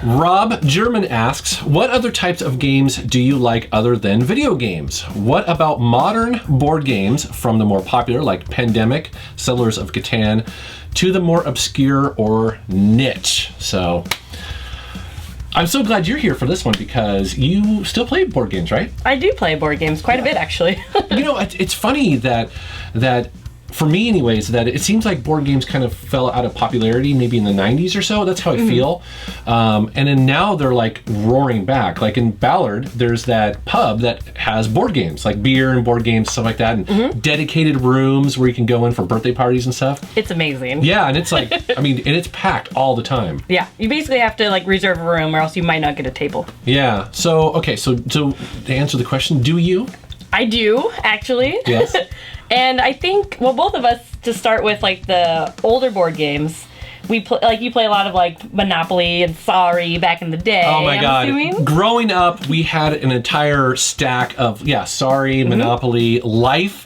Rob German asks, what other types of games do you like other than video games? What about modern board games, from the more popular like Pandemic, Settlers of Catan, to the more obscure or niche? So I'm so glad you're here for this one, because you still play board games, right? I do play board games quite a bit, actually. You know, it's funny that for me anyways, that it seems like board games kind of fell out of popularity maybe in the 90s or so. That's how I feel. And then now they're like roaring back. Like in Ballard, there's that pub that has board games, like beer and board games, stuff like that, and dedicated rooms where you can go in for birthday parties and stuff. It's amazing. Yeah, and it's like, I mean, and it's packed all the time. Yeah, you basically have to like reserve a room or else you might not get a table. Yeah, so, okay, so to answer the question, do you? I do, actually. Yes. And I think, well, both of us, to start with, like, the older board games, you play a lot of, like, Monopoly and Sorry back in the day. Oh, my God. Assuming. Growing up, we had an entire stack of, Sorry, Monopoly, Life.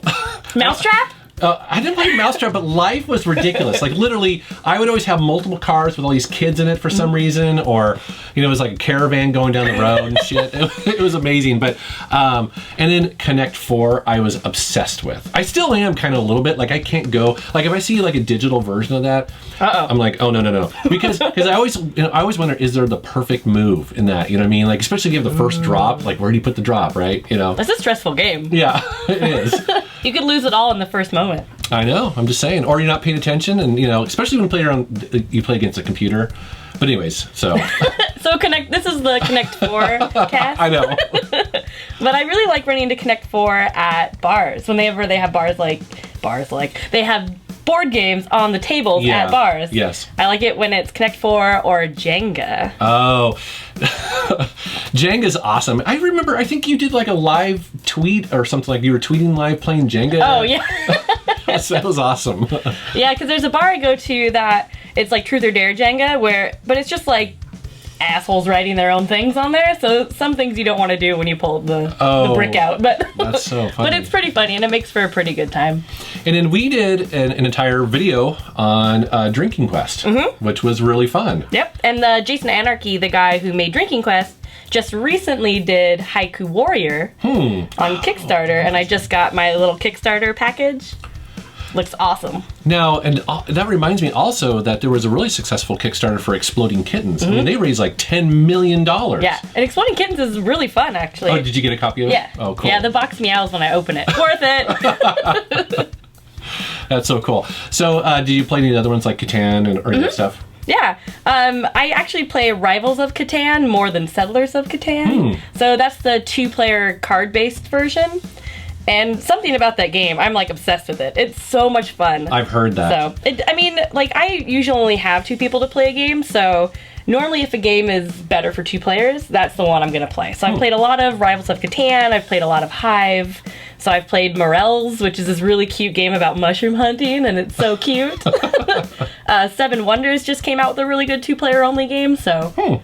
Mousetrap? I didn't play Mousetrap, but Life was ridiculous. Like, literally, I would always have multiple cars with all these kids in it for some reason, or, you know, it was like a caravan going down the road and shit. It was amazing. But, and then Connect 4, I was obsessed with. I still am kind of a little bit. Like, I can't go, like, if I see, like, a digital version of that, I'm like, oh, no. Because I always wonder, is there the perfect move in that? You know what I mean? Like, especially if you have the first drop, like, where do you put the drop, right? You know? That's a stressful game. Yeah, it is. You could lose it all in the first moment. I know. I'm just saying. Or you're not paying attention, and, you know, especially when you play against a computer. But anyways, so. So this is the Connect 4 cast. I know. But I really like running into Connect 4 at bars. Whenever they have they have board games on the tables at bars. Yes. I like it when it's Connect 4 or Jenga. Oh. Jenga's awesome. I remember, I think you did like a live tweet or something, like you were tweeting live playing Jenga. Oh, yeah. That was awesome. Yeah, because there's a bar I go to that it's like Truth or Dare Jenga, but it's just like assholes writing their own things on there. So some things you don't want to do when you pull the brick out. But that's so funny. But it's pretty funny, and it makes for a pretty good time. And then we did an entire video on Drinking Quest, which was really fun. Yep, and Jason Anarchy, the guy who made Drinking Quest, just recently did Haiku Warrior on Kickstarter, and I just got my little Kickstarter package. Looks awesome. Now, and that reminds me also that there was a really successful Kickstarter for Exploding Kittens. I mean, they raised like $10 million. Yeah, and Exploding Kittens is really fun, actually. Oh, did you get a copy of it? Yeah. Oh, cool. Yeah, the box meows when I open it. Worth it! That's so cool. So, did you play any other ones like Catan or any stuff? Yeah. I actually play Rivals of Catan more than Settlers of Catan. So that's the 2-player card-based version. And something about that game, I'm like obsessed with it. It's so much fun. I've heard that. So, I usually only have 2 people to play a game, so normally if a game is better for 2 players, that's the one I'm going to play. So I've played a lot of Rivals of Catan, I've played a lot of Hive, so I've played Morels, which is this really cute game about mushroom hunting, and it's so cute. 7 Wonders just came out with a really good 2-player only game, so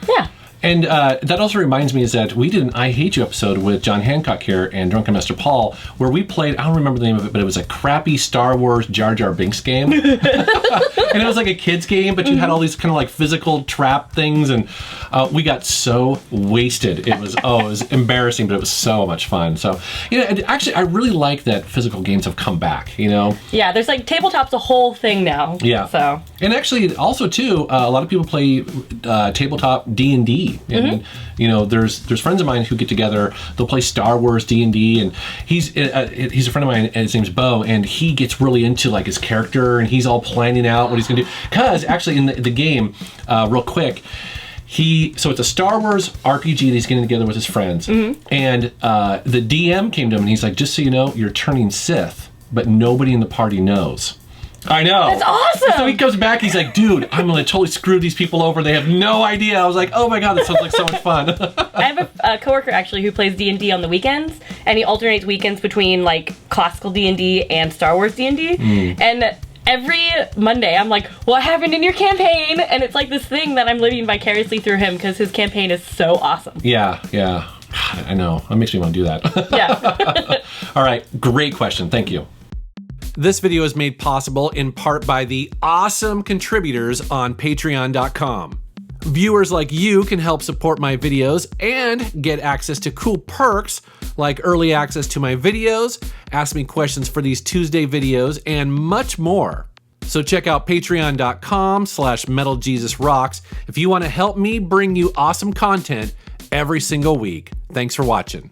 yeah. And that also reminds me is that we did an I Hate You episode with John Hancock here and Drunken Master Paul, where we played, I don't remember the name of it, but it was a crappy Star Wars Jar Jar Binks game. And it was like a kid's game, but you had all these kind of like physical trap things, and we got so wasted. It was embarrassing, but it was so much fun. So, and actually, I really like that physical games have come back, Yeah, there's like Tabletop's a whole thing now. Yeah. So. And actually, also, too, a lot of people play Tabletop D&D. And there's friends of mine who get together. They'll play Star Wars D&D, and he's a friend of mine, and his name's Bo, and he gets really into like his character, and he's all planning out what he's gonna do. Because actually, in the game, real quick, so it's a Star Wars RPG that he's getting together with his friends, and the DM came to him, and he's like, "Just so you know, you're turning Sith, but nobody in the party knows." I know. That's awesome. So he comes back, he's like, dude, I'm going to totally screw these people over. They have no idea. I was like, oh my God, that sounds like so much fun. I have a coworker actually who plays D&D on the weekends, and he alternates weekends between like classical D&D and Star Wars D&D. And every Monday I'm like, what happened in your campaign? And it's like this thing that I'm living vicariously through him because his campaign is so awesome. Yeah. God, I know. That makes me want to do that. Yeah. All right. Great question. Thank you. This video is made possible in part by the awesome contributors on patreon.com. Viewers like you can help support my videos and get access to cool perks like early access to my videos, ask me questions for these Tuesday videos, and much more. So check out patreon.com/MetalJesusRocks if you want to help me bring you awesome content every single week. Thanks for watching.